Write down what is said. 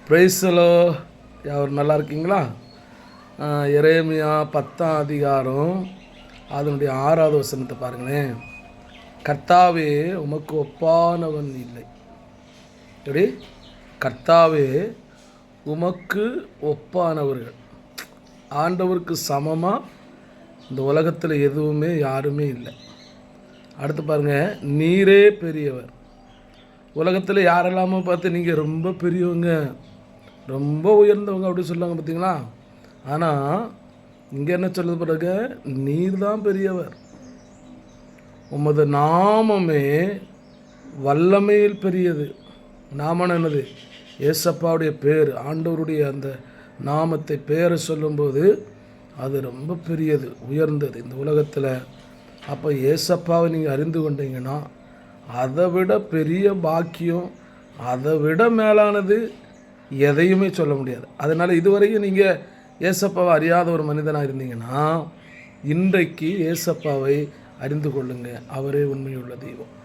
பிரைஸ்லோ யார் நல்லா இருக்கீங்களா? எரேமியா 10ஆம் அதிகாரம் அதனுடைய 6வது வசனத்தை பாருங்களேன். கர்த்தாவே உமக்கு ஒப்பானவன் இல்லை. எப்படி? கர்த்தாவே உமக்கு ஒப்பானவர்கள், ஆண்டவருக்கு சமமாக இந்த உலகத்தில் எதுவுமே யாருமே இல்லை. அடுத்து பாருங்கள், நீரே பெரியவர். உலகத்தில் யாரெல்லாமோ பார்த்து நீங்கள் ரொம்ப பெரியவங்க, ரொம்ப உயர்ந்தவங்க அப்படி சொல்லுவாங்க பார்த்தீங்களா? ஆனால் இங்கே என்ன சொல்லுது பிறகு, நீர் தான் பெரியவர். உமது நாமமே வல்லமையில் பெரியது. நாமம் என்னது? ஏசப்பாவுடைய பேர், ஆண்டவருடைய அந்த நாமத்தை பேரை சொல்லும்போது அது ரொம்ப பெரியது, உயர்ந்தது இந்த உலகத்தில். அப்போ ஏசப்பாவை நீங்கள் அறிந்து கொண்டீங்கன்னா அதை விட பெரிய பாக்கியம், அதை விட மேலானது எதையுமே சொல்ல முடியாது. அதனால் இதுவரையும் நீங்கள் ஏசப்பாவை அறியாத ஒரு மனிதனாக இருந்தீங்கன்னா இன்றைக்கு ஏசப்பாவை அறிந்து கொள்ளுங்கள். அவரே உண்மையுள்ள தெய்வம்.